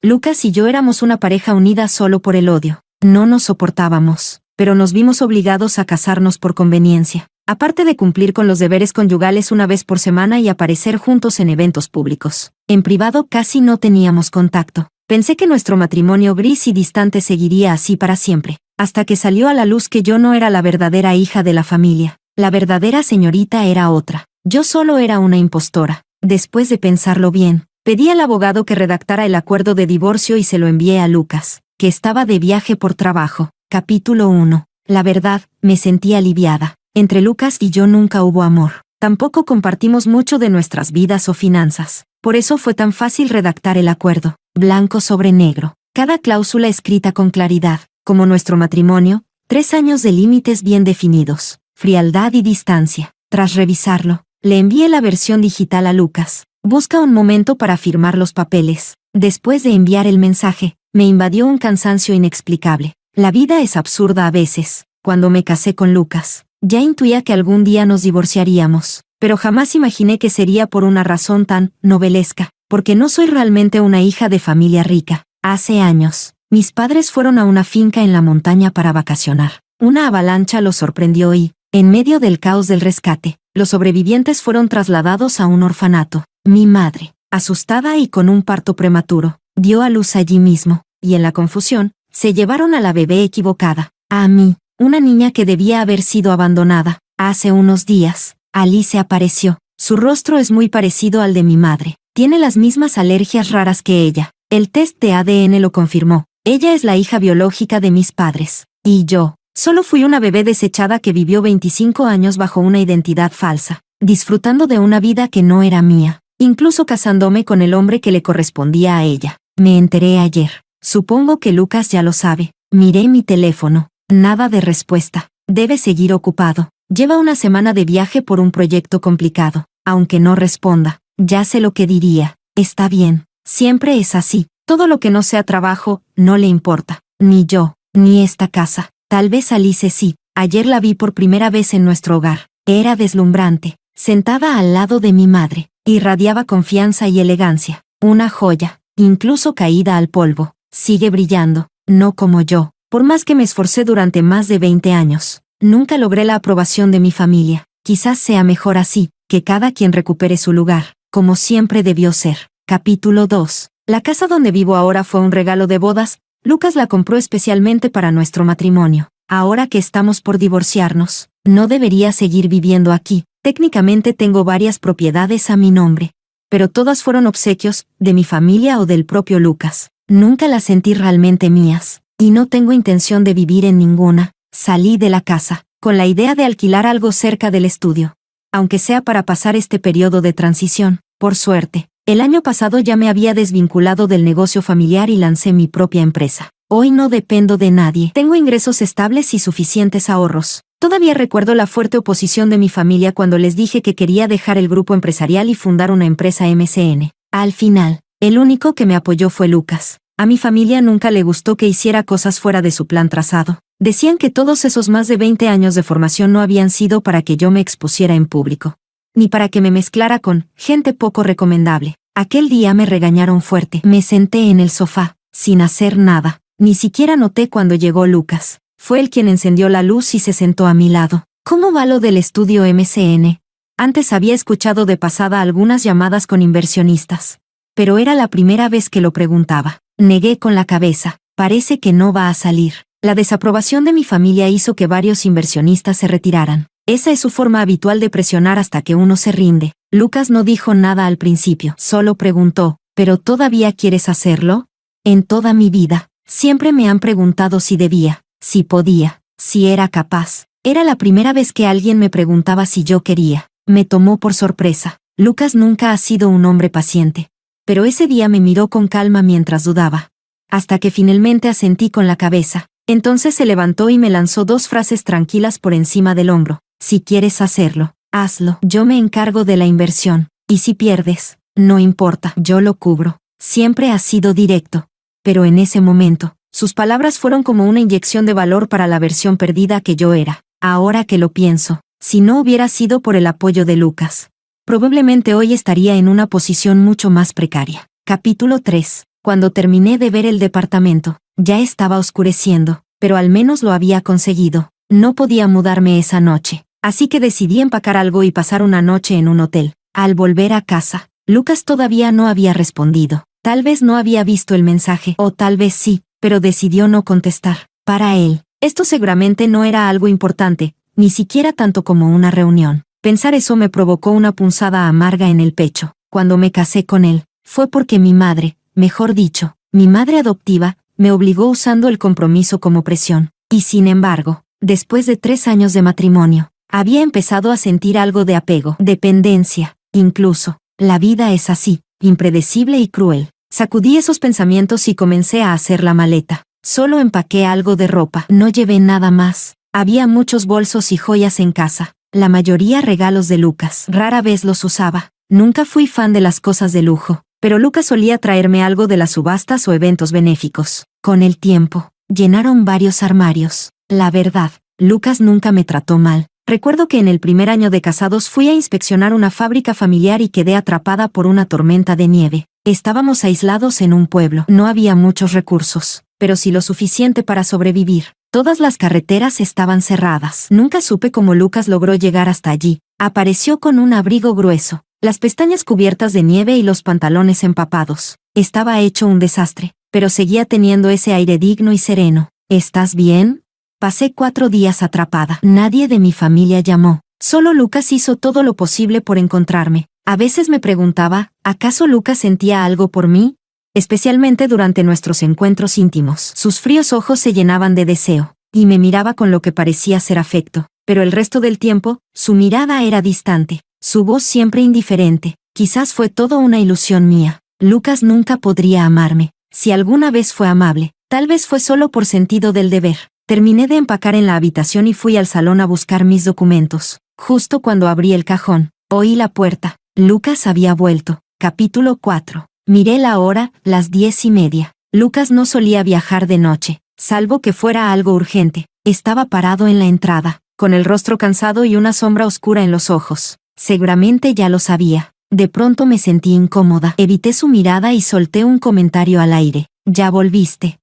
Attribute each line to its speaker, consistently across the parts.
Speaker 1: Lucas y yo éramos una pareja unida solo por el odio. No nos soportábamos, pero nos vimos obligados a casarnos por conveniencia. Aparte de cumplir con los deberes conyugales una vez por semana y aparecer juntos en eventos públicos. En privado casi no teníamos contacto. Pensé que nuestro matrimonio gris y distante seguiría así para siempre, hasta que salió a la luz que yo no era la verdadera hija de la familia. La verdadera señorita era otra. Yo solo era una impostora. Después de pensarlo bien, pedí al abogado que redactara el acuerdo de divorcio y se lo envié a Lucas, que estaba de viaje por trabajo. Capítulo 1. La verdad, me sentí aliviada. Entre Lucas y yo nunca hubo amor. Tampoco compartimos mucho de nuestras vidas o finanzas. Por eso fue tan fácil redactar el acuerdo, blanco sobre negro. Cada cláusula escrita con claridad, como nuestro matrimonio, 3 años de límites bien definidos, frialdad y distancia. Tras revisarlo, le envié la versión digital a Lucas. Busca un momento para firmar los papeles. Después de enviar el mensaje, me invadió un cansancio inexplicable. La vida es absurda a veces. Cuando me casé con Lucas, ya intuía que algún día nos divorciaríamos, pero jamás imaginé que sería por una razón tan novelesca, porque no soy realmente una hija de familia rica. Hace años, mis padres fueron a una finca en la montaña para vacacionar. Una avalancha los sorprendió y, en medio del caos del rescate, los sobrevivientes fueron trasladados a un orfanato. Mi madre, asustada y con un parto prematuro, dio a luz allí mismo, y en la confusión, se llevaron a la bebé equivocada, a mí, una niña que debía haber sido abandonada. Hace unos días, Alice apareció. Su rostro es muy parecido al de mi madre. Tiene las mismas alergias raras que ella. El test de ADN lo confirmó. Ella es la hija biológica de mis padres. Y yo, solo fui una bebé desechada que vivió 25 años bajo una identidad falsa, disfrutando de una vida que no era mía, incluso casándome con el hombre que le correspondía a ella. Me enteré ayer. Supongo que Lucas ya lo sabe. Miré mi teléfono. Nada de respuesta. Debe seguir ocupado. Lleva una semana de viaje por un proyecto complicado. Aunque no responda, ya sé lo que diría. Está bien. Siempre es así. Todo lo que no sea trabajo, no le importa. Ni yo, ni esta casa. Tal vez Alice sí. Ayer la vi por primera vez en nuestro hogar. Era deslumbrante. Sentada al lado de mi madre. Irradiaba confianza y elegancia. Una joya. Incluso caída al polvo. Sigue brillando. No como yo. Por más que me esforcé durante más de 20 años, nunca logré la aprobación de mi familia. Quizás sea mejor así, que cada quien recupere su lugar, como siempre debió ser. Capítulo 2. La casa donde vivo ahora fue un regalo de bodas. Lucas la compró especialmente para nuestro matrimonio. Ahora que estamos por divorciarnos, no debería seguir viviendo aquí. Técnicamente tengo varias propiedades a mi nombre, pero todas fueron obsequios, de mi familia o del propio Lucas. Nunca las sentí realmente mías. Y no tengo intención de vivir en ninguna. Salí de la casa, con la idea de alquilar algo cerca del estudio. Aunque sea para pasar este periodo de transición. Por suerte, el año pasado ya me había desvinculado del negocio familiar y lancé mi propia empresa. Hoy no dependo de nadie. Tengo ingresos estables y suficientes ahorros. Todavía recuerdo la fuerte oposición de mi familia cuando les dije que quería dejar el grupo empresarial y fundar una empresa MCN. Al final, el único que me apoyó fue Lucas. A mi familia nunca le gustó que hiciera cosas fuera de su plan trazado. Decían que todos esos más de 20 años de formación no habían sido para que yo me expusiera en público, ni para que me mezclara con gente poco recomendable. Aquel día me regañaron fuerte. Me senté en el sofá, sin hacer nada. Ni siquiera noté cuando llegó Lucas. Fue él quien encendió la luz y se sentó a mi lado. ¿Cómo va lo del estudio MCN? Antes había escuchado de pasada algunas llamadas con inversionistas, pero era la primera vez que lo preguntaba. Negué con la cabeza. Parece que no va a salir. La desaprobación de mi familia hizo que varios inversionistas se retiraran. Esa es su forma habitual de presionar hasta que uno se rinde. Lucas no dijo nada al principio, solo preguntó, ¿pero todavía quieres hacerlo? En toda mi vida, siempre me han preguntado si debía, si podía, si era capaz. Era la primera vez que alguien me preguntaba si yo quería. Me tomó por sorpresa. Lucas nunca ha sido un hombre paciente. Pero ese día me miró con calma mientras dudaba. Hasta que finalmente asentí con la cabeza. Entonces se levantó y me lanzó 2 frases tranquilas por encima del hombro. Si quieres hacerlo, hazlo. Yo me encargo de la inversión. Y si pierdes, no importa, yo lo cubro. Siempre ha sido directo. Pero en ese momento, sus palabras fueron como una inyección de valor para la versión perdida que yo era. Ahora que lo pienso, si no hubiera sido por el apoyo de Lucas, probablemente hoy estaría en una posición mucho más precaria. Capítulo 3. Cuando terminé de ver el departamento, ya estaba oscureciendo, pero al menos lo había conseguido. No podía mudarme esa noche, así que decidí empacar algo y pasar una noche en un hotel. Al volver a casa, Lucas todavía no había respondido. Tal vez no había visto el mensaje, o tal vez sí, pero decidió no contestar. Para él, esto seguramente no era algo importante, ni siquiera tanto como una reunión. Pensar eso me provocó una punzada amarga en el pecho. Cuando me casé con él, fue porque mi madre, mejor dicho, mi madre adoptiva, me obligó usando el compromiso como presión. Y sin embargo, después de 3 años de matrimonio, había empezado a sentir algo de apego, dependencia, incluso. La vida es así, impredecible y cruel. Sacudí esos pensamientos y comencé a hacer la maleta. Solo empaqué algo de ropa, no llevé nada más. Había muchos bolsos y joyas en casa, la mayoría regalos de Lucas. Rara vez los usaba. Nunca fui fan de las cosas de lujo, pero Lucas solía traerme algo de las subastas o eventos benéficos. Con el tiempo, llenaron varios armarios. La verdad, Lucas nunca me trató mal. Recuerdo que en el primer año de casados fui a inspeccionar una fábrica familiar y quedé atrapada por una tormenta de nieve. Estábamos aislados en un pueblo, no había muchos recursos, pero sí lo suficiente para sobrevivir. Todas las carreteras estaban cerradas. Nunca supe cómo Lucas logró llegar hasta allí. Apareció con un abrigo grueso, las pestañas cubiertas de nieve y los pantalones empapados. Estaba hecho un desastre, pero seguía teniendo ese aire digno y sereno. ¿Estás bien? Pasé 4 días atrapada. Nadie de mi familia llamó. Solo Lucas hizo todo lo posible por encontrarme. A veces me preguntaba, ¿acaso Lucas sentía algo por mí? Especialmente durante nuestros encuentros íntimos. Sus fríos ojos se llenaban de deseo, y me miraba con lo que parecía ser afecto. Pero el resto del tiempo, su mirada era distante, su voz siempre indiferente. Quizás fue todo una ilusión mía. Lucas nunca podría amarme. Si alguna vez fue amable, tal vez fue solo por sentido del deber. Terminé de empacar en la habitación y fui al salón a buscar mis documentos. Justo cuando abrí el cajón, oí la puerta. Lucas había vuelto. Capítulo 4. Miré la hora, las 10:30. Lucas no solía viajar de noche, salvo que fuera algo urgente. Estaba parado en la entrada, con el rostro cansado y una sombra oscura en los ojos. Seguramente ya lo sabía. De pronto me sentí incómoda. Evité su mirada y solté un comentario al aire. ¿Ya volviste?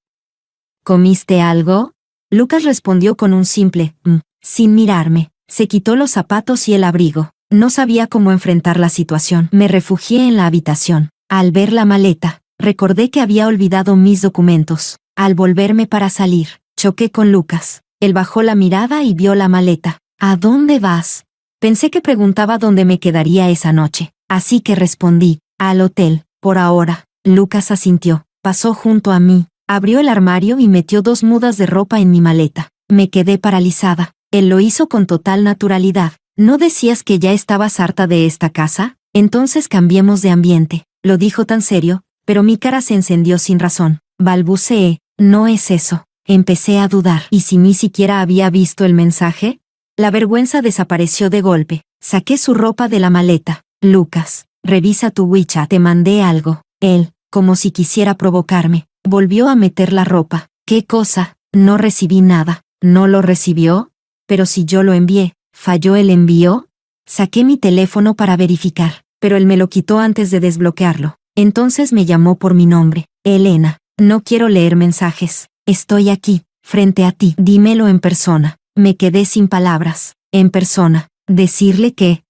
Speaker 1: ¿Comiste algo? Lucas respondió con un simple sin mirarme. Se quitó los zapatos y el abrigo. No sabía cómo enfrentar la situación. Me refugié en la habitación. Al ver la maleta, recordé que había olvidado mis documentos. Al volverme para salir, choqué con Lucas. Él bajó la mirada y vio la maleta. ¿A dónde vas? Pensé que preguntaba dónde me quedaría esa noche, así que respondí, al hotel, por ahora. Lucas asintió. Pasó junto a mí. Abrió el armario y metió 2 mudas de ropa en mi maleta. Me quedé paralizada. Él lo hizo con total naturalidad. ¿No decías que ya estabas harta de esta casa? Entonces cambiemos de ambiente. Lo dijo tan serio, pero mi cara se encendió sin razón. Balbuceé, no es eso. Empecé a dudar. ¿Y si ni siquiera había visto el mensaje? La vergüenza desapareció de golpe. Saqué su ropa de la maleta. Lucas, revisa tu WeChat. Te mandé algo. Él, como si quisiera provocarme, volvió a meter la ropa. ¿Qué cosa? No recibí nada. ¿No lo recibió? Pero si yo lo envié, ¿falló el envío? Saqué mi teléfono para verificar, pero él me lo quitó antes de desbloquearlo. Entonces me llamó por mi nombre. Elena, no quiero leer mensajes. Estoy aquí, frente a ti. Dímelo en persona. Me quedé sin palabras. En persona. Decirle que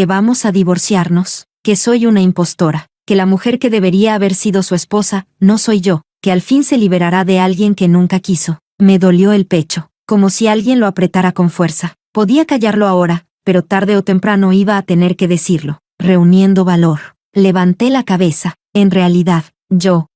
Speaker 1: vamos a divorciarnos, que soy una impostora, que la mujer que debería haber sido su esposa, no soy yo, que al fin se liberará de alguien que nunca quiso. Me dolió el pecho, como si alguien lo apretara con fuerza. Podía callarlo ahora, pero tarde o temprano iba a tener que decirlo. Reuniendo valor, levanté la cabeza. En realidad,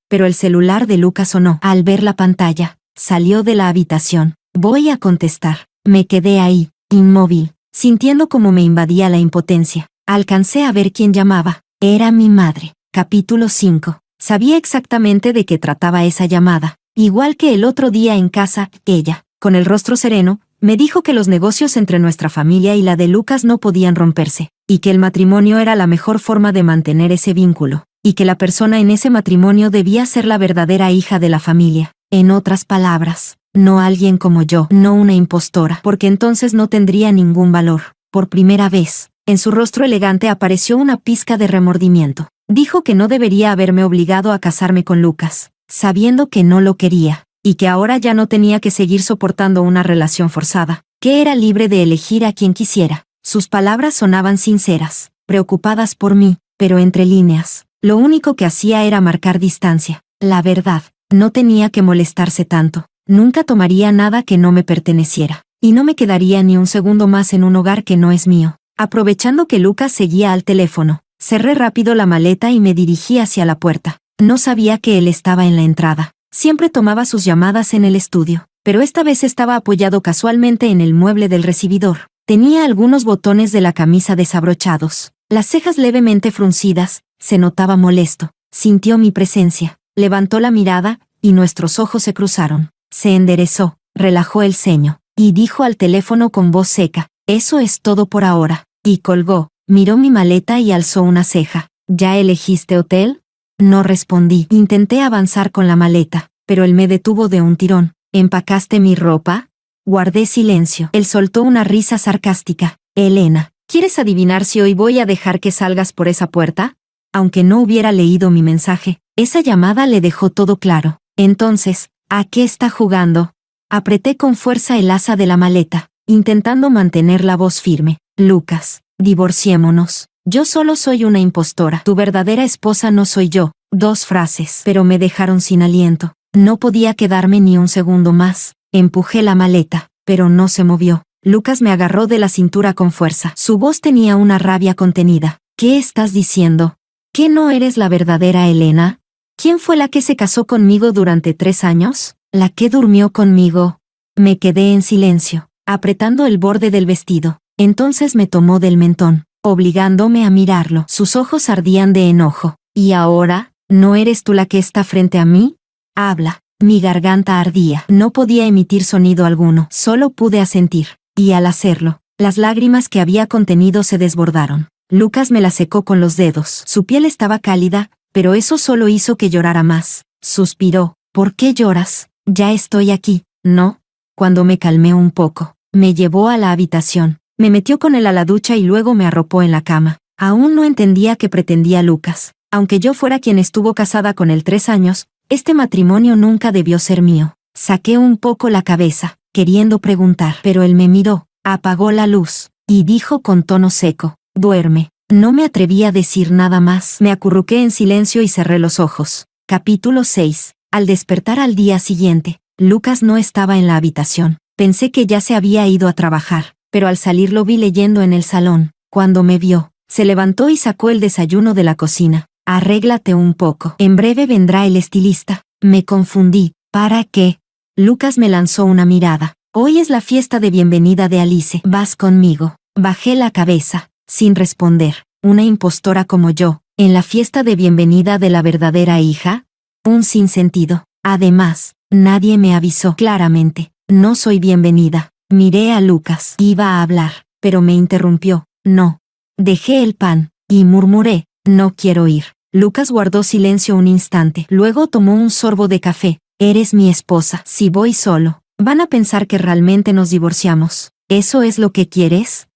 Speaker 1: pero el celular de Lucas sonó. Al ver la pantalla, salió de la habitación. Voy a contestar. Me quedé ahí, inmóvil, sintiendo como me invadía la impotencia. Alcancé a ver quién llamaba. Era mi madre. Capítulo 5. Sabía exactamente de qué trataba esa llamada. Igual que el otro día en casa, ella, con el rostro sereno, me dijo que los negocios entre nuestra familia y la de Lucas no podían romperse, y que el matrimonio era la mejor forma de mantener ese vínculo, y que la persona en ese matrimonio debía ser la verdadera hija de la familia. En otras palabras, no alguien como yo, no una impostora, porque entonces no tendría ningún valor. Por primera vez, en su rostro elegante apareció una pizca de remordimiento. Dijo que no debería haberme obligado a casarme con Lucas, sabiendo que no lo quería, y que ahora ya no tenía que seguir soportando una relación forzada, que era libre de elegir a quien quisiera. Sus palabras sonaban sinceras, preocupadas por mí, pero entre líneas, lo único que hacía era marcar distancia. La verdad, no tenía que molestarse tanto. Nunca tomaría nada que no me perteneciera, y no me quedaría ni un segundo más en un hogar que no es mío. Aprovechando que Lucas seguía al teléfono, cerré rápido la maleta y me dirigí hacia la puerta. No sabía que él estaba en la entrada. Siempre tomaba sus llamadas en el estudio, pero esta vez estaba apoyado casualmente en el mueble del recibidor. Tenía algunos botones de la camisa desabrochados, las cejas levemente fruncidas, se notaba molesto. Sintió mi presencia, levantó la mirada, y nuestros ojos se cruzaron. Se enderezó, relajó el ceño, y dijo al teléfono con voz seca, «Eso es todo por ahora», y colgó. Miró mi maleta y alzó una ceja. «¿Ya elegiste hotel?» No respondí. Intenté avanzar con la maleta, pero él me detuvo de un tirón. «¿Empacaste mi ropa?» Guardé silencio. Él soltó una risa sarcástica. «Elena, ¿quieres adivinar si hoy voy a dejar que salgas por esa puerta?» Aunque no hubiera leído mi mensaje, esa llamada le dejó todo claro. Entonces, ¿a qué está jugando? Apreté con fuerza el asa de la maleta, intentando mantener la voz firme. «Lucas, divorciémonos. Yo solo soy una impostora. Tu verdadera esposa no soy yo». 2 frases, pero me dejaron sin aliento. No podía quedarme ni un segundo más. Empujé la maleta, pero no se movió. Lucas me agarró de la cintura con fuerza. Su voz tenía una rabia contenida. «¿Qué estás diciendo? ¿Que no eres la verdadera Elena? ¿Quién fue la que se casó conmigo durante 3 años? ¿La que durmió conmigo?» Me quedé en silencio, apretando el borde del vestido. Entonces me tomó del mentón, obligándome a mirarlo. Sus ojos ardían de enojo. «¿Y ahora, no eres tú la que está frente a mí? Habla». Mi garganta ardía. No podía emitir sonido alguno. Solo pude asentir. Y al hacerlo, las lágrimas que había contenido se desbordaron. Lucas me las secó con los dedos. Su piel estaba cálida, pero eso solo hizo que llorara más. Suspiró. «¿Por qué lloras? Ya estoy aquí, ¿no?» Cuando me calmé un poco, me llevó a la habitación. Me metió con él a la ducha y luego me arropó en la cama. Aún no entendía qué pretendía Lucas. Aunque yo fuera quien estuvo casada con él 3 años, este matrimonio nunca debió ser mío. Saqué un poco la cabeza, queriendo preguntar, pero él me miró, apagó la luz, y dijo con tono seco, «Duerme». No me atreví a decir nada más. Me acurruqué en silencio y cerré los ojos. Capítulo 6. Al despertar al día siguiente, Lucas no estaba en la habitación. Pensé que ya se había ido a trabajar, pero al salir lo vi leyendo en el salón. Cuando me vio, se levantó y sacó el desayuno de la cocina. «Arréglate un poco. En breve vendrá el estilista». Me confundí. «¿Para qué?» Lucas me lanzó una mirada. «Hoy es la fiesta de bienvenida de Alice. ¿Vas conmigo?» Bajé la cabeza, sin responder. ¿Una impostora como yo, en la fiesta de bienvenida de la verdadera hija? Un sinsentido. Además, nadie me avisó. Claramente, no soy bienvenida. Miré a Lucas. Iba a hablar, pero me interrumpió. «No». Dejé el pan, y murmuré, «No quiero ir». Lucas guardó silencio un instante. Luego tomó un sorbo de café. «Eres mi esposa. Si voy solo, van a pensar que realmente nos divorciamos. ¿Eso es lo que quieres?»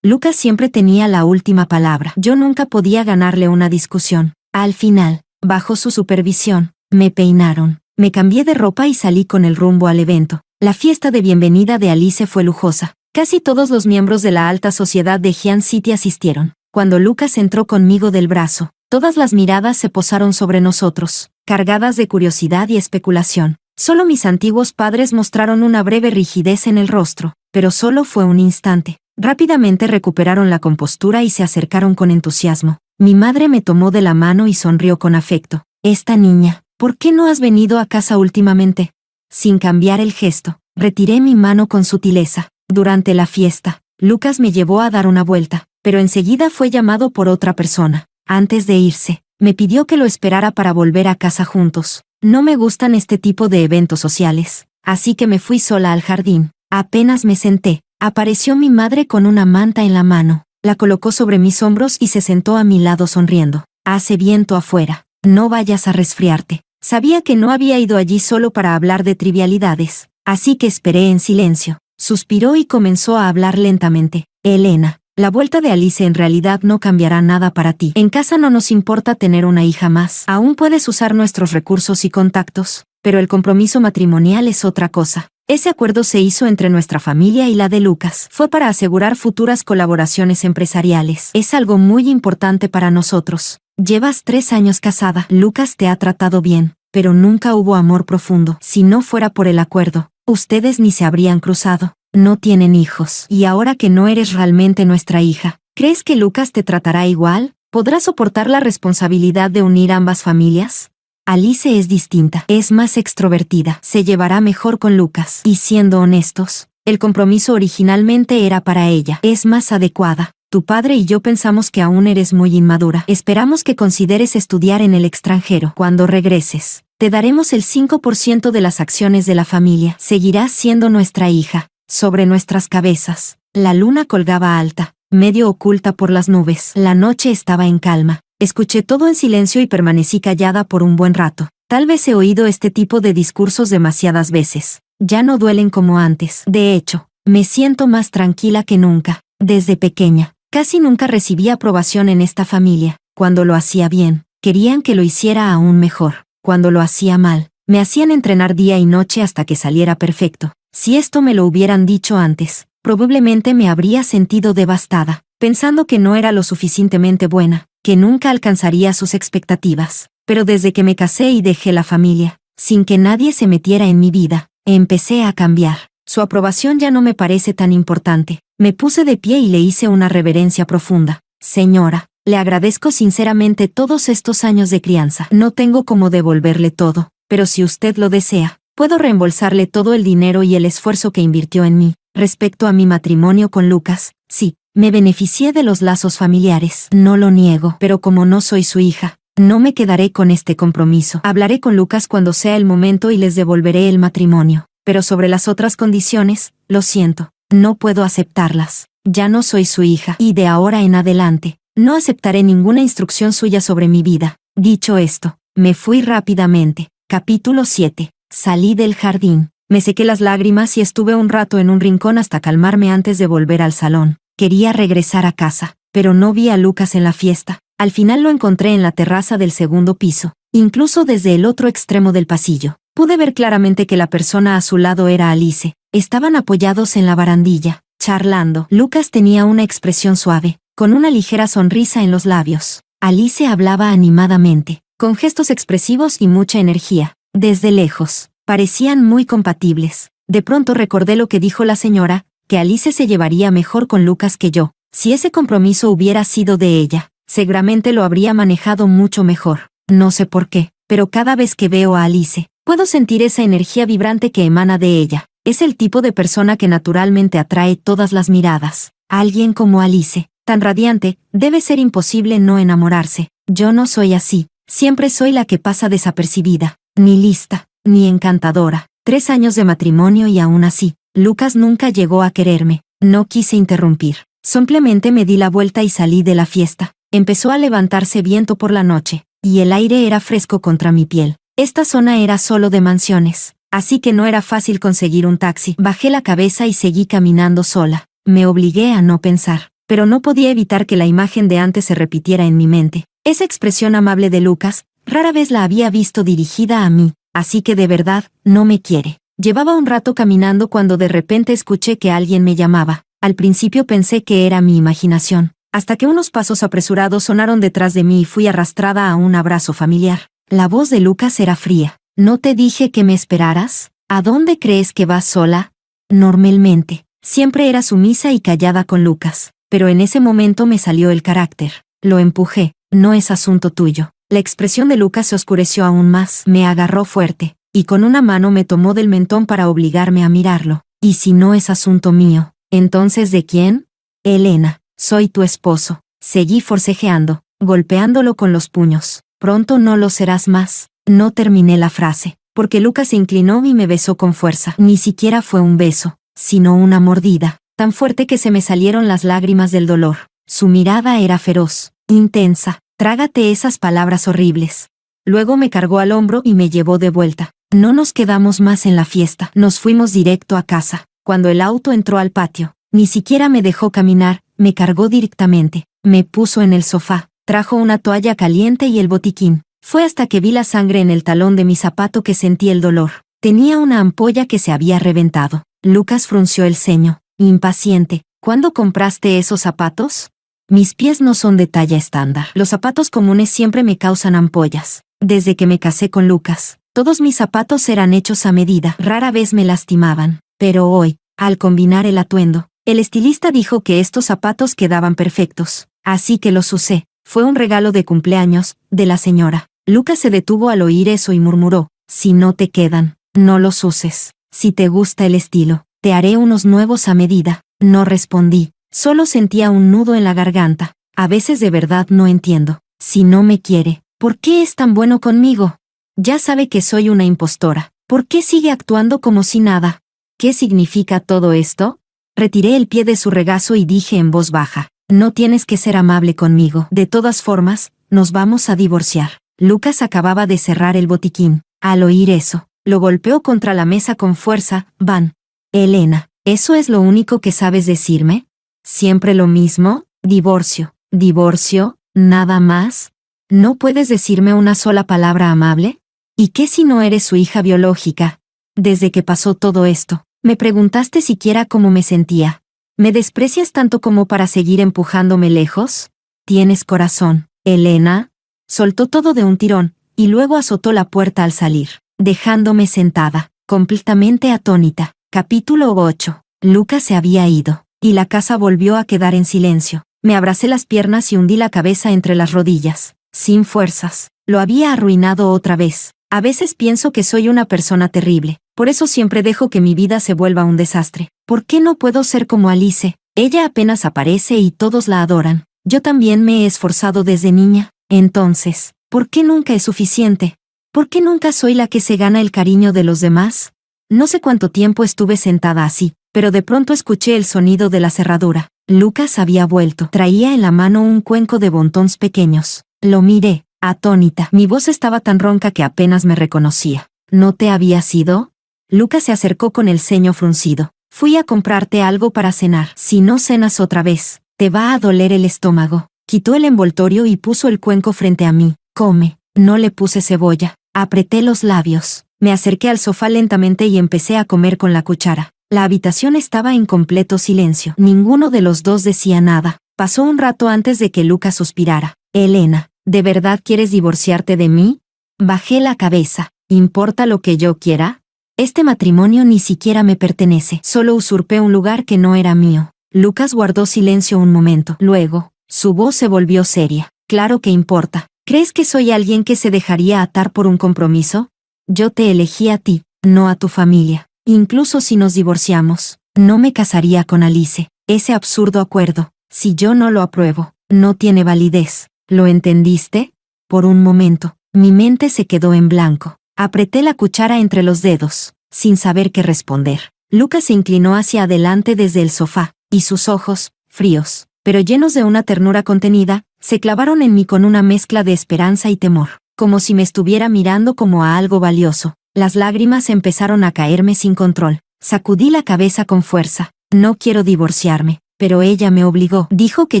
Speaker 1: Lucas siempre tenía la última palabra. Yo nunca podía ganarle una discusión. Al final, bajo su supervisión, me peinaron. Me cambié de ropa y salí con el rumbo al evento. La fiesta de bienvenida de Alice fue lujosa. Casi todos los miembros de la alta sociedad de Giant City asistieron. Cuando Lucas entró conmigo del brazo, todas las miradas se posaron sobre nosotros, cargadas de curiosidad y especulación. Solo mis antiguos padres mostraron una breve rigidez en el rostro, pero solo fue un instante. Rápidamente recuperaron la compostura y se acercaron con entusiasmo. Mi madre me tomó de la mano y sonrió con afecto. «Esta niña, ¿por qué no has venido a casa últimamente?» Sin cambiar el gesto, retiré mi mano con sutileza. Durante la fiesta, Lucas me llevó a dar una vuelta, pero enseguida fue llamado por otra persona. Antes de irse, me pidió que lo esperara para volver a casa juntos. No me gustan este tipo de eventos sociales, así que me fui sola al jardín. Apenas me senté, apareció mi madre con una manta en la mano. La colocó sobre mis hombros y se sentó a mi lado sonriendo. «Hace viento afuera. No vayas a resfriarte». Sabía que no había ido allí solo para hablar de trivialidades, así que esperé en silencio. Suspiró y comenzó a hablar lentamente. «Elena, La vuelta de Alice en realidad no cambiará nada para ti. En casa no nos importa tener una hija más. Aún puedes usar nuestros recursos y contactos, pero el compromiso matrimonial es otra cosa. Ese acuerdo se hizo entre nuestra familia y la de Lucas. Fue para asegurar futuras colaboraciones empresariales. Es algo muy importante para nosotros. Llevas 3 años casada. Lucas te ha tratado bien, pero nunca hubo amor profundo. Si no fuera por el acuerdo, ustedes ni se habrían cruzado. No tienen hijos. Y ahora que no eres realmente nuestra hija, ¿crees que Lucas te tratará igual? ¿Podrás soportar la responsabilidad de unir ambas familias? Alice es distinta, es más extrovertida, se llevará mejor con Lucas. Y siendo honestos, el compromiso originalmente era para ella. Es más adecuada. Tu padre y yo pensamos que aún eres muy inmadura. Esperamos que consideres estudiar en el extranjero. Cuando regreses, te daremos el 5% de las acciones de la familia. Seguirás siendo nuestra hija. Sobre nuestras cabezas, la luna colgaba alta, medio oculta por las nubes. La noche estaba en calma. Escuché todo en silencio y permanecí callada por un buen rato. Tal vez he oído este tipo de discursos demasiadas veces. Ya no duelen como antes. De hecho, me siento más tranquila que nunca. Desde pequeña, casi nunca recibí aprobación en esta familia. Cuando lo hacía bien, querían que lo hiciera aún mejor. Cuando lo hacía mal, me hacían entrenar día y noche hasta que saliera perfecto. Si esto me lo hubieran dicho antes, probablemente me habría sentido devastada, pensando que no era lo suficientemente buena, que nunca alcanzaría sus expectativas. Pero desde que me casé y dejé la familia, sin que nadie se metiera en mi vida, empecé a cambiar. Su aprobación ya no me parece tan importante. Me puse de pie y le hice una reverencia profunda. Señora, le agradezco sinceramente todos estos años de crianza. No tengo cómo devolverle todo, pero si usted lo desea, puedo reembolsarle todo el dinero y el esfuerzo que invirtió en mí. Respecto a mi matrimonio con Lucas, sí, me beneficié de los lazos familiares, no lo niego, pero como no soy su hija, no me quedaré con este compromiso. Hablaré con Lucas cuando sea el momento y les devolveré el matrimonio. Pero sobre las otras condiciones, lo siento, no puedo aceptarlas. Ya no soy su hija, y de ahora en adelante, no aceptaré ninguna instrucción suya sobre mi vida. Dicho esto, me fui rápidamente. Capítulo 7. Salí del jardín. Me sequé las lágrimas y estuve un rato en un rincón hasta calmarme antes de volver al salón. Quería regresar a casa, pero no vi a Lucas en la fiesta. Al final lo encontré en la terraza del segundo piso, incluso desde el otro extremo del pasillo. Pude ver claramente que la persona a su lado era Alice. Estaban apoyados en la barandilla, charlando. Lucas tenía una expresión suave, con una ligera sonrisa en los labios. Alice hablaba animadamente, con gestos expresivos y mucha energía. Desde lejos, parecían muy compatibles. De pronto recordé lo que dijo la señora, que Alice se llevaría mejor con Lucas que yo. Si ese compromiso hubiera sido de ella, seguramente lo habría manejado mucho mejor. No sé por qué, pero cada vez que veo a Alice, puedo sentir esa energía vibrante que emana de ella. Es el tipo de persona que naturalmente atrae todas las miradas. Alguien como Alice, tan radiante, debe ser imposible no enamorarse. Yo no soy así. Siempre soy la que pasa desapercibida, ni lista, ni encantadora. 3 años de matrimonio y aún así, Lucas nunca llegó a quererme. No quise interrumpir. Simplemente me di la vuelta y salí de la fiesta. Empezó a levantarse viento por la noche, y el aire era fresco contra mi piel. Esta zona era solo de mansiones, así que no era fácil conseguir un taxi. Bajé la cabeza y seguí caminando sola. Me obligué a no pensar, pero no podía evitar que la imagen de antes se repitiera en mi mente. Esa expresión amable de Lucas, rara vez la había visto dirigida a mí, así que de verdad, no me quiere. Llevaba un rato caminando cuando de repente escuché que alguien me llamaba. Al principio pensé que era mi imaginación, hasta que unos pasos apresurados sonaron detrás de mí y fui arrastrada a un abrazo familiar. La voz de Lucas era fría. ¿No te dije que me esperaras? ¿A dónde crees que vas sola? Normalmente, siempre era sumisa y callada con Lucas, pero en ese momento me salió el carácter. Lo empujé. No es asunto tuyo. La expresión de Lucas se oscureció aún más. Me agarró fuerte, y con una mano me tomó del mentón para obligarme a mirarlo. ¿Y si no es asunto mío? ¿Entonces de quién? Elena, soy tu esposo. Seguí forcejeando, golpeándolo con los puños. Pronto no lo serás más. No terminé la frase, porque Lucas se inclinó y me besó con fuerza. Ni siquiera fue un beso, sino una mordida, tan fuerte que se me salieron las lágrimas del dolor. Su mirada era feroz, intensa. Trágate esas palabras horribles. Luego me cargó al hombro y me llevó de vuelta. No nos quedamos más en la fiesta. Nos fuimos directo a casa. Cuando el auto entró al patio, ni siquiera me dejó caminar, me cargó directamente, me puso en el sofá, trajo una toalla caliente y el botiquín. Fue hasta que vi la sangre en el talón de mi zapato que sentí el dolor. Tenía una ampolla que se había reventado. Lucas frunció el ceño, impaciente. ¿Cuándo compraste esos zapatos? Mis pies no son de talla estándar. Los zapatos comunes siempre me causan ampollas. Desde que me casé con Lucas, todos mis zapatos eran hechos a medida. Rara vez me lastimaban. Pero hoy, al combinar el atuendo, el estilista dijo que estos zapatos quedaban perfectos. Así que los usé. Fue un regalo de cumpleaños, de la señora. Lucas se detuvo al oír eso y murmuró, si no te quedan, no los uses. Si te gusta el estilo, te haré unos nuevos a medida. No respondí, solo sentía un nudo en la garganta. A veces de verdad no entiendo. Si no me quiere, ¿por qué es tan bueno conmigo? Ya sabe que soy una impostora. ¿Por qué sigue actuando como si nada? ¿Qué significa todo esto? Retiré el pie de su regazo y dije en voz baja, no tienes que ser amable conmigo. De todas formas, nos vamos a divorciar. Lucas acababa de cerrar el botiquín. Al oír eso, lo golpeó contra la mesa con fuerza. Van. Elena, ¿eso es lo único que sabes decirme? ¿Siempre lo mismo? Divorcio. ¿Divorcio? ¿Nada más? ¿No puedes decirme una sola palabra amable? ¿Y qué si no eres su hija biológica? Desde que pasó todo esto, me preguntaste siquiera cómo me sentía. ¿Me desprecias tanto como para seguir empujándome lejos? Tienes corazón, Elena. Soltó todo de un tirón, y luego azotó la puerta al salir, dejándome sentada, completamente atónita. Capítulo 8. Lucas se había ido, y la casa volvió a quedar en silencio. Me abracé las piernas y hundí la cabeza entre las rodillas, sin fuerzas. Lo había arruinado otra vez. A veces pienso que soy una persona terrible, por eso siempre dejo que mi vida se vuelva un desastre. ¿Por qué no puedo ser como Alice? Ella apenas aparece y todos la adoran. Yo también me he esforzado desde niña. Entonces, ¿por qué nunca es suficiente? ¿Por qué nunca soy la que se gana el cariño de los demás? No sé cuánto tiempo estuve sentada así, pero de pronto escuché el sonido de la cerradura. Lucas había vuelto. Traía en la mano un cuenco de bontons pequeños. Lo miré, atónita. Mi voz estaba tan ronca que apenas me reconocía. ¿No te habías ido? Lucas se acercó con el ceño fruncido. Fui a comprarte algo para cenar. Si no cenas otra vez, te va a doler el estómago. Quitó el envoltorio y puso el cuenco frente a mí. Come. No le puse cebolla. Apreté los labios. Me acerqué al sofá lentamente y empecé a comer con la cuchara. La habitación estaba en completo silencio. Ninguno de los dos decía nada. Pasó un rato antes de que Lucas suspirara. Elena, ¿de verdad quieres divorciarte de mí? Bajé la cabeza. ¿Importa lo que yo quiera? Este matrimonio ni siquiera me pertenece. Solo usurpé un lugar que no era mío. Lucas guardó silencio un momento. Luego, su voz se volvió seria. Claro que importa. ¿Crees que soy alguien que se dejaría atar por un compromiso? Yo te elegí a ti, no a tu familia. Incluso si nos divorciamos, no me casaría con Alice. Ese absurdo acuerdo, si yo no lo apruebo, no tiene validez. ¿Lo entendiste? Por un momento, mi mente se quedó en blanco. Apreté la cuchara entre los dedos, sin saber qué responder. Lucas se inclinó hacia adelante desde el sofá, y sus ojos, fríos, pero llenos de una ternura contenida, se clavaron en mí con una mezcla de esperanza y temor, como si me estuviera mirando como a algo valioso. Las lágrimas empezaron a caerme sin control. Sacudí la cabeza con fuerza. No quiero divorciarme, pero ella me obligó. Dijo que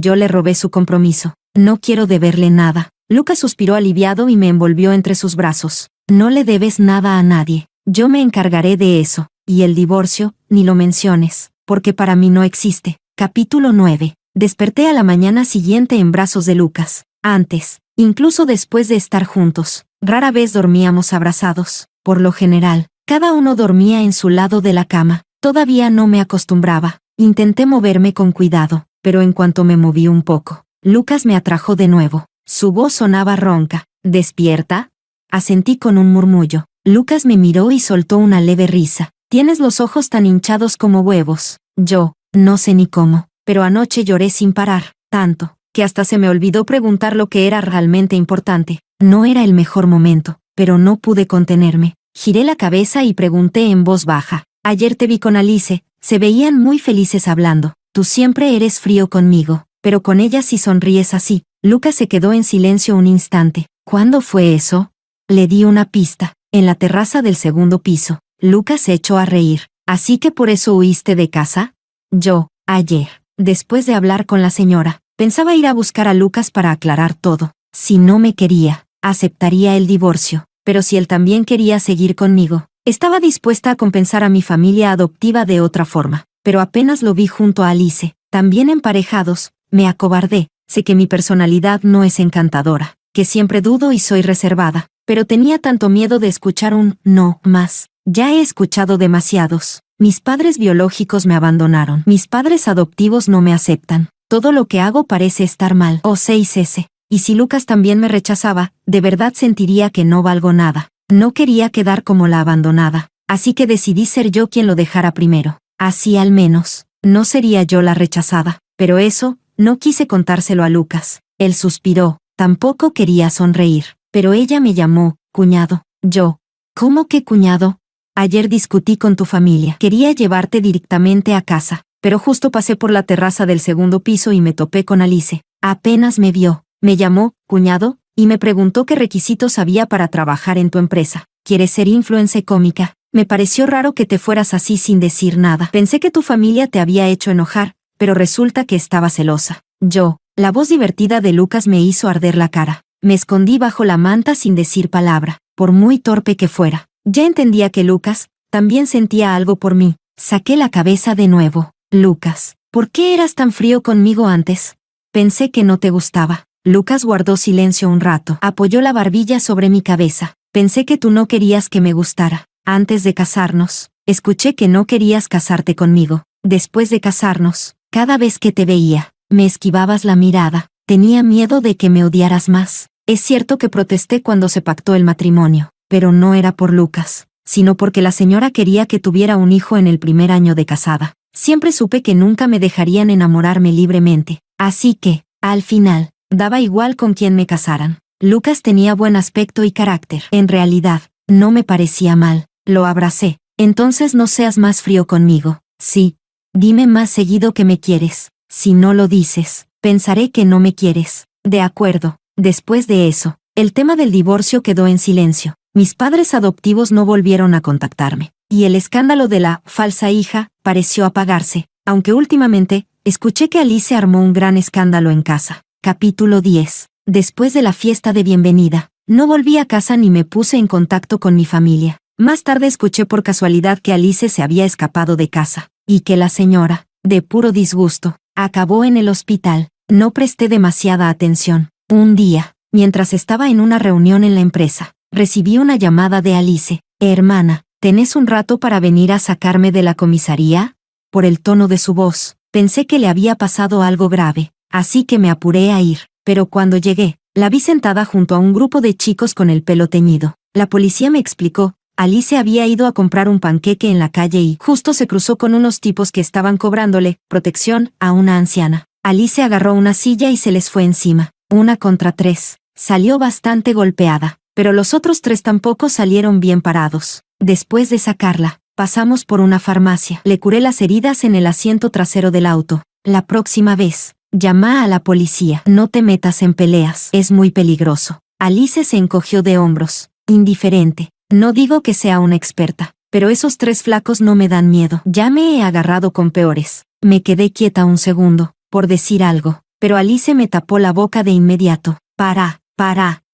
Speaker 1: yo le robé su compromiso. No quiero deberle nada. Lucas suspiró aliviado y me envolvió entre sus brazos. No le debes nada a nadie. Yo me encargaré de eso. Y el divorcio, ni lo menciones, porque para mí no existe. Capítulo 9. Desperté a la mañana siguiente en brazos de Lucas. Antes, incluso después de estar juntos, rara vez dormíamos abrazados. Por lo general, cada uno dormía en su lado de la cama. Todavía no me acostumbraba. Intenté moverme con cuidado, pero en cuanto me moví un poco, Lucas me atrajo de nuevo. Su voz sonaba ronca. ¿Despierta? Asentí con un murmullo. Lucas me miró y soltó una leve risa. Tienes los ojos tan hinchados como huevos. Yo, no sé ni cómo, pero anoche lloré sin parar, tanto, que hasta se me olvidó preguntar lo que era realmente importante. No era el mejor momento, pero no pude contenerme. Giré la cabeza y pregunté en voz baja. Ayer te vi con Alice, se veían muy felices hablando. Tú siempre eres frío conmigo, pero con ella sí sonríes así. Lucas se quedó en silencio un instante. ¿Cuándo fue eso? Le di una pista. En la terraza del segundo piso. Lucas se echó a reír. ¿Así que por eso huiste de casa? Yo, ayer. Después de hablar con la señora, pensaba ir a buscar a Lucas para aclarar todo. Si no me quería, aceptaría el divorcio, pero si él también quería seguir conmigo, estaba dispuesta a compensar a mi familia adoptiva de otra forma. Pero apenas lo vi junto a Alice, también emparejados, me acobardé. Sé que mi personalidad no es encantadora, que siempre dudo y soy reservada, pero tenía tanto miedo de escuchar un no más. Ya he escuchado demasiados. Mis padres biológicos me abandonaron. Mis padres adoptivos no me aceptan. Todo lo que hago parece estar mal. O 6S. Y si Lucas también me rechazaba, de verdad sentiría que no valgo nada. No quería quedar como la abandonada, así que decidí ser yo quien lo dejara primero. Así al menos, no sería yo la rechazada. Pero eso, no quise contárselo a Lucas. Él suspiró. Tampoco quería sonreír. Pero ella me llamó, cuñado. Yo. ¿Cómo que cuñado? Ayer discutí con tu familia. Quería llevarte directamente a casa, pero justo pasé por la terraza del segundo piso y me topé con Alice. Apenas me vio, me llamó, cuñado, y me preguntó qué requisitos había para trabajar en tu empresa. ¿Quieres ser influencer cómica? Me pareció raro que te fueras así sin decir nada. Pensé que tu familia te había hecho enojar, pero resulta que estaba celosa. La voz divertida de Lucas me hizo arder la cara. Me escondí bajo la manta sin decir palabra, por muy torpe que fuera. Ya entendía que Lucas también sentía algo por mí. Saqué la cabeza de nuevo. Lucas, ¿por qué eras tan frío conmigo antes? Pensé que no te gustaba. Lucas guardó silencio un rato. Apoyó la barbilla sobre mi cabeza. Pensé que tú no querías que me gustara. Antes de casarnos, escuché que no querías casarte conmigo. Después de casarnos, cada vez que te veía, me esquivabas la mirada. Tenía miedo de que me odiaras más. Es cierto que protesté cuando se pactó el matrimonio, pero no era por Lucas, sino porque la señora quería que tuviera un hijo en el primer año de casada. Siempre supe que nunca me dejarían enamorarme libremente, así que, al final, daba igual con quién me casaran. Lucas tenía buen aspecto y carácter. En realidad, no me parecía mal. Lo abracé. Entonces no seas más frío conmigo. Sí. Dime más seguido que me quieres. Si no lo dices, pensaré que no me quieres. De acuerdo. Después de eso, el tema del divorcio quedó en silencio. Mis padres adoptivos no volvieron a contactarme, y el escándalo de la falsa hija pareció apagarse, aunque últimamente escuché que Alice armó un gran escándalo en casa. Capítulo 10. Después de la fiesta de bienvenida, no volví a casa ni me puse en contacto con mi familia. Más tarde escuché por casualidad que Alice se había escapado de casa, y que la señora, de puro disgusto, acabó en el hospital. No presté demasiada atención. Un día, mientras estaba en una reunión en la empresa, recibí una llamada de Alice. Hermana, ¿tenés un rato para venir a sacarme de la comisaría? Por el tono de su voz, pensé que le había pasado algo grave, así que me apuré a ir, pero cuando llegué, la vi sentada junto a un grupo de chicos con el pelo teñido. La policía me explicó, Alice había ido a comprar un panqueque en la calle y justo se cruzó con unos tipos que estaban cobrándole protección a una anciana. Alice agarró una silla y se les fue encima. 1 contra 3. Salió bastante golpeada, pero los otros 3 tampoco salieron bien parados. Después de sacarla, pasamos por una farmacia. Le curé las heridas en el asiento trasero del auto. La próxima vez, llama a la policía. No te metas en peleas. Es muy peligroso. Alice se encogió de hombros, indiferente. No digo que sea una experta, pero esos 3 flacos no me dan miedo. Ya me he agarrado con peores. Me quedé quieta un segundo, por decir algo, pero Alice me tapó la boca de inmediato. Para,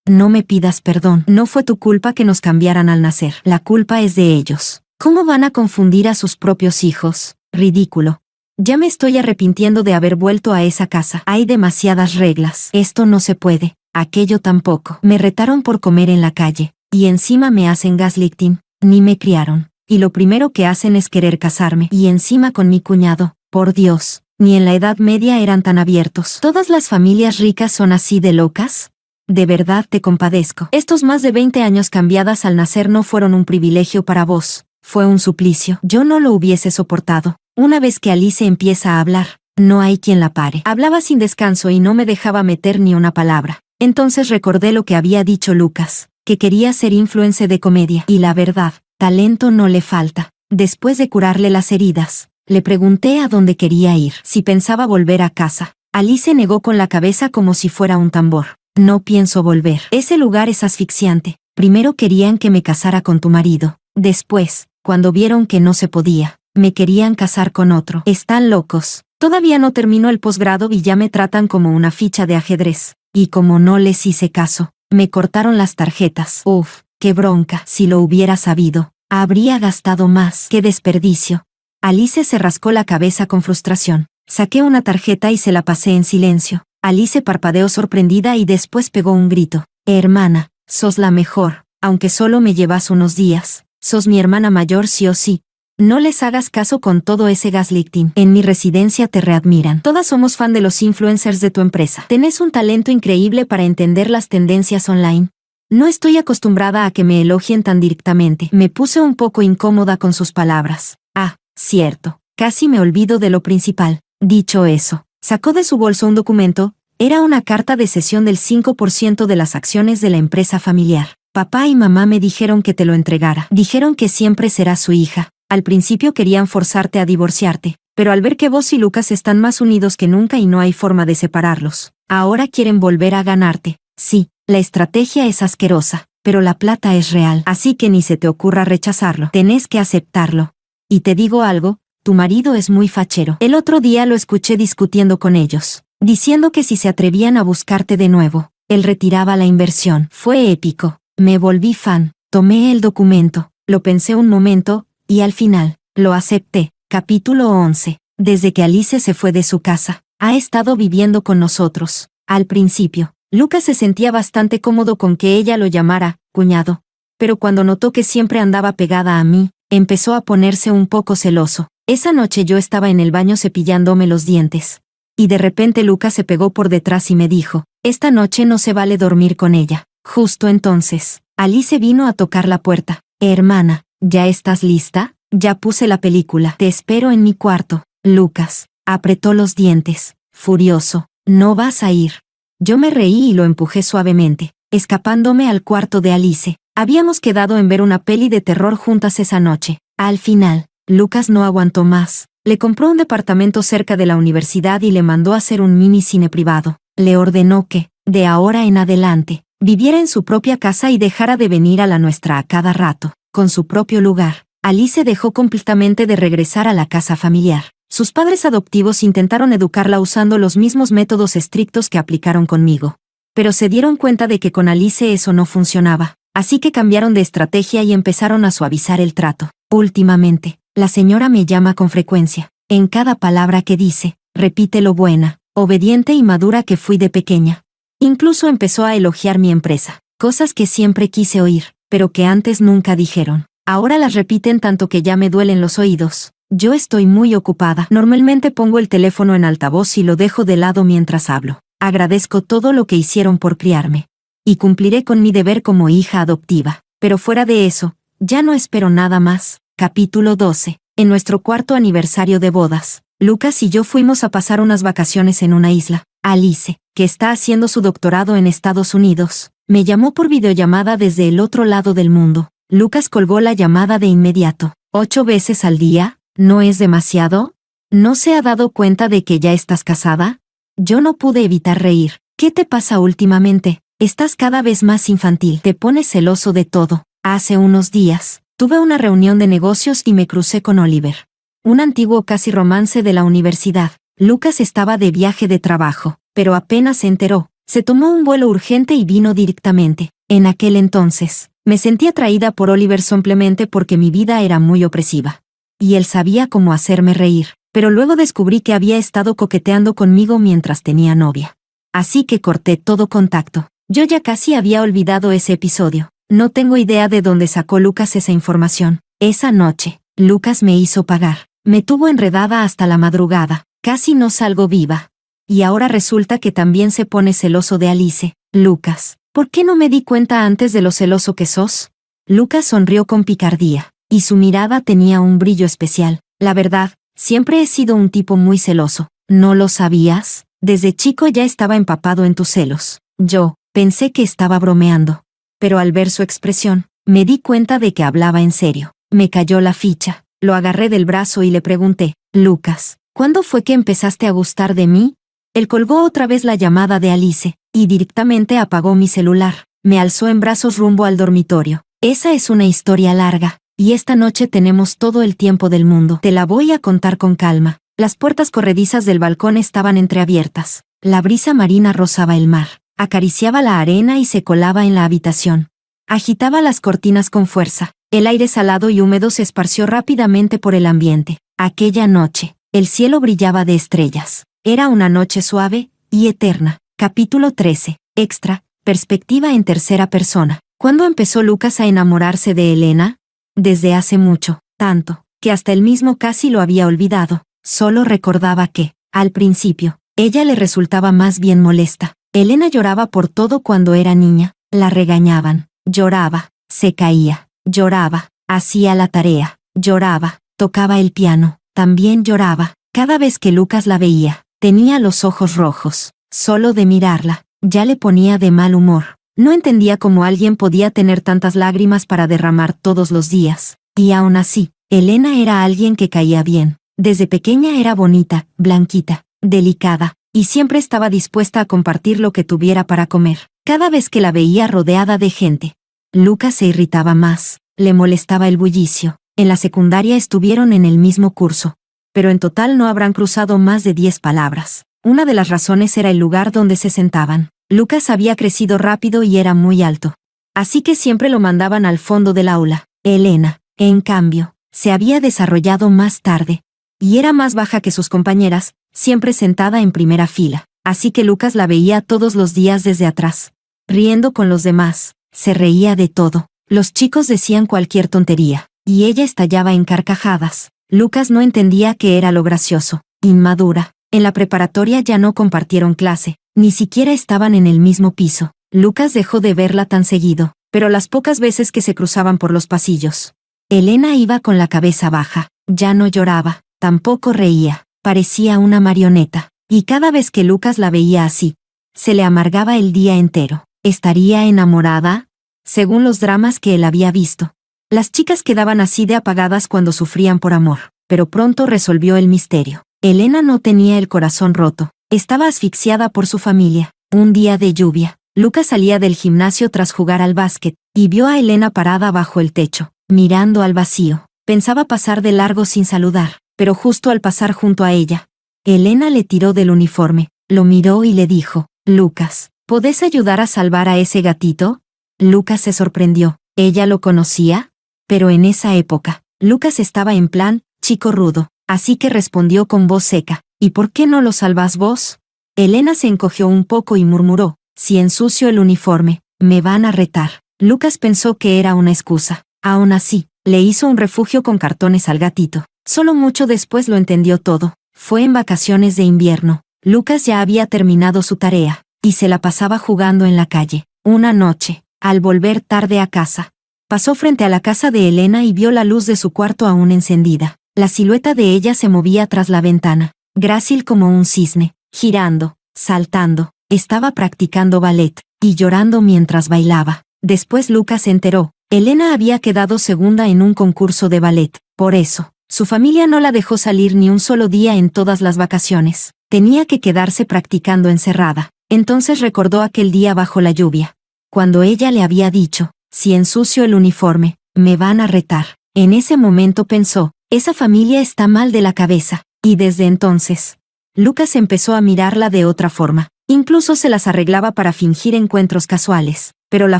Speaker 1: no me pidas perdón. No fue tu culpa que nos cambiaran al nacer. La culpa es de ellos. ¿Cómo van a confundir a sus propios hijos? Ridículo. Ya me estoy arrepintiendo de haber vuelto a esa casa. Hay demasiadas reglas. Esto no se puede. Aquello tampoco. Me retaron por comer en la calle. Y encima me hacen gaslighting. Ni me criaron. Y lo primero que hacen es querer casarme. Y encima con mi cuñado. Por Dios. Ni en la Edad Media eran tan abiertos. ¿Todas las familias ricas son así de locas? De verdad te compadezco. Estos más de 20 años cambiadas al nacer no fueron un privilegio para vos. Fue un suplicio. Yo no lo hubiese soportado. Una vez que Alice empieza a hablar, no hay quien la pare. Hablaba sin descanso y no me dejaba meter ni una palabra. Entonces recordé lo que había dicho Lucas, que quería ser influencer de comedia. Y la verdad, talento no le falta. Después de curarle las heridas, le pregunté a dónde quería ir, si pensaba volver a casa. Alice negó con la cabeza como si fuera un tambor. No pienso volver. Ese lugar es asfixiante. Primero querían que me casara con tu marido. Después, cuando vieron que no se podía, me querían casar con otro. Están locos. Todavía no termino el posgrado y ya me tratan como una ficha de ajedrez. Y como no les hice caso, me cortaron las tarjetas. Uf, qué bronca. Si lo hubiera sabido, habría gastado más. ¡Qué desperdicio! Alice se rascó la cabeza con frustración. Saqué una tarjeta y se la pasé en silencio. Alice parpadeó sorprendida y después pegó un grito. Hermana, sos la mejor, aunque solo me llevas unos días. Sos mi hermana mayor sí o sí. No les hagas caso con todo ese gaslighting. En mi residencia te readmiran. Todas somos fan de los influencers de tu empresa. Tenés un talento increíble para entender las tendencias online. No estoy acostumbrada a que me elogien tan directamente. Me puse un poco incómoda con sus palabras. Ah, cierto. Casi me olvido de lo principal. Dicho eso, sacó de su bolso un documento. Era una carta de cesión del 5% de las acciones de la empresa familiar. Papá y mamá me dijeron que te lo entregara. Dijeron que siempre serás su hija. Al principio querían forzarte a divorciarte, pero al ver que vos y Lucas están más unidos que nunca y no hay forma de separarlos, ahora quieren volver a ganarte. Sí, la estrategia es asquerosa, pero la plata es real, así que ni se te ocurra rechazarlo. Tenés que aceptarlo. Y te digo algo, tu marido es muy fachero. El otro día lo escuché discutiendo con ellos, diciendo que si se atrevían a buscarte de nuevo, él retiraba la inversión. Fue épico. Me volví fan. Tomé el documento, lo pensé un momento, y al final, lo acepté. Capítulo 11. Desde que Alice se fue de su casa, ha estado viviendo con nosotros. Al principio, Lucas se sentía bastante cómodo con que ella lo llamara cuñado. Pero cuando notó que siempre andaba pegada a mí, empezó a ponerse un poco celoso. Esa noche yo estaba en el baño cepillándome los dientes. Y de repente Lucas se pegó por detrás y me dijo, esta noche no se vale dormir con ella. Justo entonces, Alice vino a tocar la puerta. Hermana, ¿ya estás lista? Ya puse la película. Te espero en mi cuarto. Lucas apretó los dientes, furioso. No vas a ir. Yo me reí y lo empujé suavemente, escapándome al cuarto de Alice. Habíamos quedado en ver una peli de terror juntas esa noche. Al final, Lucas no aguantó más. Le compró un departamento cerca de la universidad y le mandó a hacer un mini cine privado. Le ordenó que, de ahora en adelante, viviera en su propia casa y dejara de venir a la nuestra a cada rato. Con su propio lugar, Alice dejó completamente de regresar a la casa familiar. Sus padres adoptivos intentaron educarla usando los mismos métodos estrictos que aplicaron conmigo. Pero se dieron cuenta de que con Alice eso no funcionaba, así que cambiaron de estrategia y empezaron a suavizar el trato. Últimamente, la señora me llama con frecuencia. En cada palabra que dice, repite lo buena, obediente y madura que fui de pequeña. Incluso empezó a elogiar mi empresa, cosas que siempre quise oír, pero que antes nunca dijeron. Ahora las repiten tanto que ya me duelen los oídos. Yo estoy muy ocupada. Normalmente pongo el teléfono en altavoz y lo dejo de lado mientras hablo. Agradezco todo lo que hicieron por criarme. Y cumpliré con mi deber como hija adoptiva. Pero fuera de eso, ya no espero nada más. Capítulo 12. En nuestro cuarto aniversario de bodas, Lucas y yo fuimos a pasar unas vacaciones en una isla. Alice, que está haciendo su doctorado en Estados Unidos, me llamó por videollamada desde el otro lado del mundo. Lucas colgó la llamada de inmediato. 8 veces al día, ¿no es demasiado? ¿No se ha dado cuenta de que ya estás casada? Yo no pude evitar reír. ¿Qué te pasa últimamente? Estás cada vez más infantil. Te pones celoso de todo. Hace unos días, tuve una reunión de negocios y me crucé con Oliver. Un antiguo casi romance de la universidad. Lucas estaba de viaje de trabajo, pero apenas se enteró. Se tomó un vuelo urgente y vino directamente. En aquel entonces, me sentí atraída por Oliver simplemente porque mi vida era muy opresiva. Y él sabía cómo hacerme reír, pero luego descubrí que había estado coqueteando conmigo mientras tenía novia. Así que corté todo contacto. Yo ya casi había olvidado ese episodio. No tengo idea de dónde sacó Lucas esa información. Esa noche, Lucas me hizo pagar. Me tuvo enredada hasta la madrugada. Casi no salgo viva. Y ahora resulta que también se pone celoso de Alice. Lucas, ¿por qué no me di cuenta antes de lo celoso que sos? Lucas sonrió con picardía, y su mirada tenía un brillo especial. La verdad, siempre he sido un tipo muy celoso. ¿No lo sabías? Desde chico ya estaba empapado en tus celos. Yo pensé que estaba bromeando. Pero al ver su expresión, me di cuenta de que hablaba en serio. Me cayó la ficha. Lo agarré del brazo y le pregunté, Lucas, ¿cuándo fue que empezaste a gustar de mí? Él colgó otra vez la llamada de Alice, y directamente apagó mi celular. Me alzó en brazos rumbo al dormitorio. Esa es una historia larga, y esta noche tenemos todo el tiempo del mundo. Te la voy a contar con calma. Las puertas corredizas del balcón estaban entreabiertas. La brisa marina rozaba el mar, acariciaba la arena y se colaba en la habitación. Agitaba las cortinas con fuerza. El aire salado y húmedo se esparció rápidamente por el ambiente. Aquella noche, el cielo brillaba de estrellas. Era una noche suave y eterna. Capítulo 13. Extra. Perspectiva en tercera persona. ¿Cuándo empezó Lucas a enamorarse de Elena? Desde hace mucho, tanto, que hasta él mismo casi lo había olvidado. Solo recordaba que, al principio, ella le resultaba más bien molesta. Elena lloraba por todo cuando era niña. La regañaban. Lloraba. Se caía. Lloraba. Hacía la tarea. Lloraba. Tocaba el piano. También lloraba. Cada vez que Lucas la veía, tenía los ojos rojos. Solo de mirarla, ya le ponía de mal humor. No entendía cómo alguien podía tener tantas lágrimas para derramar todos los días. Y aún así, Elena era alguien que caía bien. Desde pequeña era bonita, blanquita, delicada, y siempre estaba dispuesta a compartir lo que tuviera para comer. Cada vez que la veía rodeada de gente, Lucas se irritaba más, le molestaba el bullicio. En la secundaria estuvieron en el mismo curso, pero en total no habrán cruzado más de 10 palabras. Una de las razones era el lugar donde se sentaban. Lucas había crecido rápido y era muy alto, así que siempre lo mandaban al fondo del aula. Elena, en cambio, se había desarrollado más tarde, y era más baja que sus compañeras, siempre sentada en primera fila, así que Lucas la veía todos los días desde atrás, riendo con los demás. Se reía de todo. Los chicos decían cualquier tontería, y ella estallaba en carcajadas. Lucas no entendía qué era lo gracioso. Inmadura. En la preparatoria ya no compartieron clase, ni siquiera estaban en el mismo piso. Lucas dejó de verla tan seguido, pero las pocas veces que se cruzaban por los pasillos, Elena iba con la cabeza baja. Ya no lloraba, tampoco reía, parecía una marioneta. Y cada vez que Lucas la veía así, se le amargaba el día entero. ¿Estaría enamorada? Según los dramas que él había visto, las chicas quedaban así de apagadas cuando sufrían por amor, pero pronto resolvió el misterio. Elena no tenía el corazón roto, estaba asfixiada por su familia. Un día de lluvia, Lucas salía del gimnasio tras jugar al básquet, y vio a Elena parada bajo el techo, mirando al vacío. Pensaba pasar de largo sin saludar, pero justo al pasar junto a ella, Elena le tiró del uniforme, lo miró y le dijo: Lucas, ¿podés ayudar a salvar a ese gatito? Lucas se sorprendió. ¿Ella lo conocía? Pero en esa época, Lucas estaba en plan chico rudo, así que respondió con voz seca: ¿Y por qué no lo salvás vos? Elena se encogió un poco y murmuró: si ensucio el uniforme, me van a retar. Lucas pensó que era una excusa. Aún así, le hizo un refugio con cartones al gatito. Solo mucho después lo entendió todo. Fue en vacaciones de invierno. Lucas ya había terminado su tarea, y se la pasaba jugando en la calle. Una noche, al volver tarde a casa, pasó frente a la casa de Elena y vio la luz de su cuarto aún encendida. La silueta de ella se movía tras la ventana, grácil como un cisne, girando, saltando. Estaba practicando ballet, y llorando mientras bailaba. Después Lucas se enteró. Elena había quedado segunda en un concurso de ballet. Por eso, su familia no la dejó salir ni un solo día en todas las vacaciones. Tenía que quedarse practicando encerrada. Entonces recordó aquel día bajo la lluvia, cuando ella le había dicho: si ensucio el uniforme, me van a retar. En ese momento pensó: esa familia está mal de la cabeza. Y desde entonces, Lucas empezó a mirarla de otra forma. Incluso se las arreglaba para fingir encuentros casuales. Pero la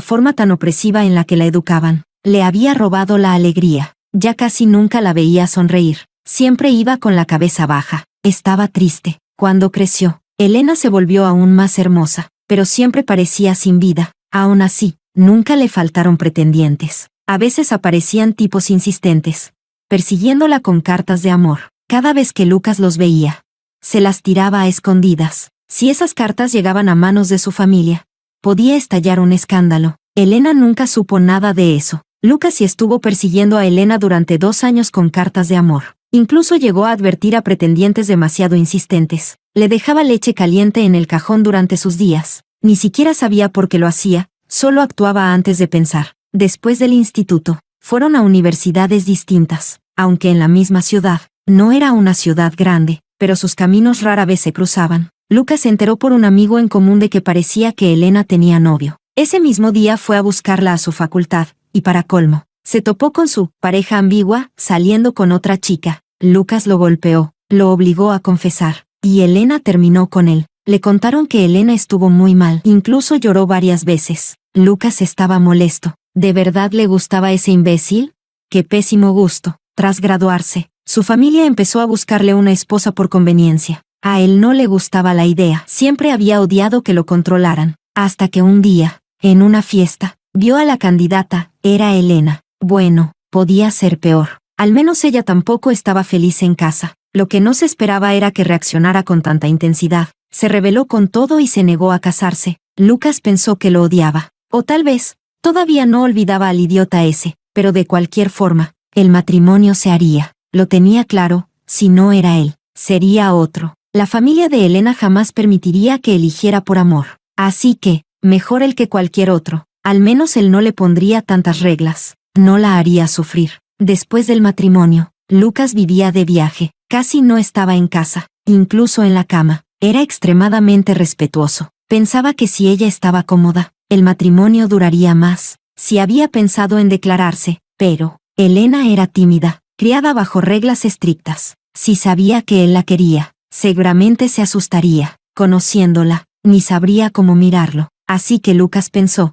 Speaker 1: forma tan opresiva en la que la educaban, le había robado la alegría. Ya casi nunca la veía sonreír. Siempre iba con la cabeza baja. Estaba triste. Cuando creció, Elena se volvió aún más hermosa, pero siempre parecía sin vida. Aún así, nunca le faltaron pretendientes. A veces aparecían tipos insistentes, persiguiéndola con cartas de amor. Cada vez que Lucas los veía, se las tiraba a escondidas. Si esas cartas llegaban a manos de su familia, podía estallar un escándalo. Elena nunca supo nada de eso. Lucas sí estuvo persiguiendo a Elena durante 2 años con cartas de amor. Incluso llegó a advertir a pretendientes demasiado insistentes. Le dejaba leche caliente en el cajón durante sus días. Ni siquiera sabía por qué lo hacía, solo actuaba antes de pensar. Después del instituto, fueron a universidades distintas, aunque en la misma ciudad. No era una ciudad grande, pero sus caminos rara vez se cruzaban. Lucas se enteró por un amigo en común de que parecía que Elena tenía novio. Ese mismo día fue a buscarla a su facultad, y para colmo, se topó con su pareja ambigua, saliendo con otra chica. Lucas lo golpeó. Lo obligó a confesar, y Elena terminó con él. Le contaron que Elena estuvo muy mal, incluso lloró varias veces. Lucas estaba molesto. ¿De verdad le gustaba ese imbécil? ¡Qué pésimo gusto! Tras graduarse, su familia empezó a buscarle una esposa por conveniencia. A él no le gustaba la idea, siempre había odiado que lo controlaran. Hasta que un día, en una fiesta, vio a la candidata, era Elena. Bueno, podía ser peor. Al menos ella tampoco estaba feliz en casa. Lo que no se esperaba era que reaccionara con tanta intensidad. Se rebeló con todo y se negó a casarse. Lucas pensó que lo odiaba. O tal vez, todavía no olvidaba al idiota ese, pero de cualquier forma, el matrimonio se haría. Lo tenía claro, si no era él, sería otro. La familia de Elena jamás permitiría que eligiera por amor. Así que, mejor él que cualquier otro. Al menos él no le pondría tantas reglas. No la haría sufrir. Después del matrimonio, Lucas vivía de viaje. Casi no estaba en casa, incluso en la cama. Era extremadamente respetuoso. Pensaba que si ella estaba cómoda, el matrimonio duraría más. Si había pensado en declararse, pero Elena era tímida, criada bajo reglas estrictas. Si sabía que él la quería, seguramente se asustaría. Conociéndola, ni sabría cómo mirarlo. Así que Lucas pensó,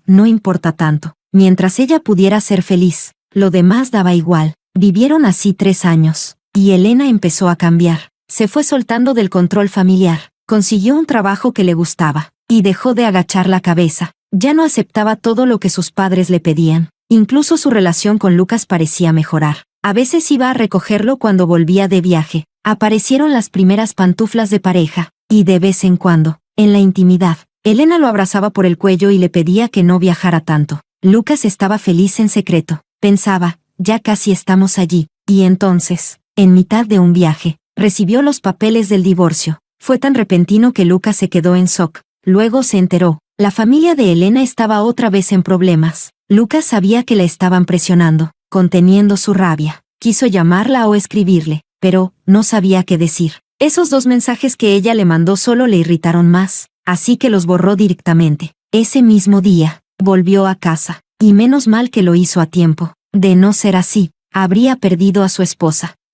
Speaker 1: no importa tanto. Mientras ella pudiera ser feliz, lo demás daba igual. Vivieron así 3 años, y Elena empezó a cambiar. Se fue soltando del control familiar, consiguió un trabajo que le gustaba, y dejó de agachar la cabeza. Ya no aceptaba todo lo que sus padres le pedían. Incluso su relación con Lucas parecía mejorar. A veces iba a recogerlo cuando volvía de viaje. Aparecieron las primeras pantuflas de pareja, y de vez en cuando, en la intimidad, Elena lo abrazaba por el cuello y le pedía que no viajara tanto. Lucas estaba feliz en secreto. Pensaba, ya casi estamos allí. Y entonces, en mitad de un viaje, recibió los papeles del divorcio. Fue tan repentino que Lucas se quedó en shock. Luego se enteró. La familia de Elena estaba otra vez en problemas. Lucas sabía que la estaban presionando, conteniendo su rabia. Quiso llamarla o escribirle, pero no sabía qué decir. Esos 2 mensajes que ella le mandó solo le irritaron más, así que los borró directamente. Ese mismo día, volvió a casa, y menos mal que lo hizo a tiempo. De no ser así, habría perdido a su esposa.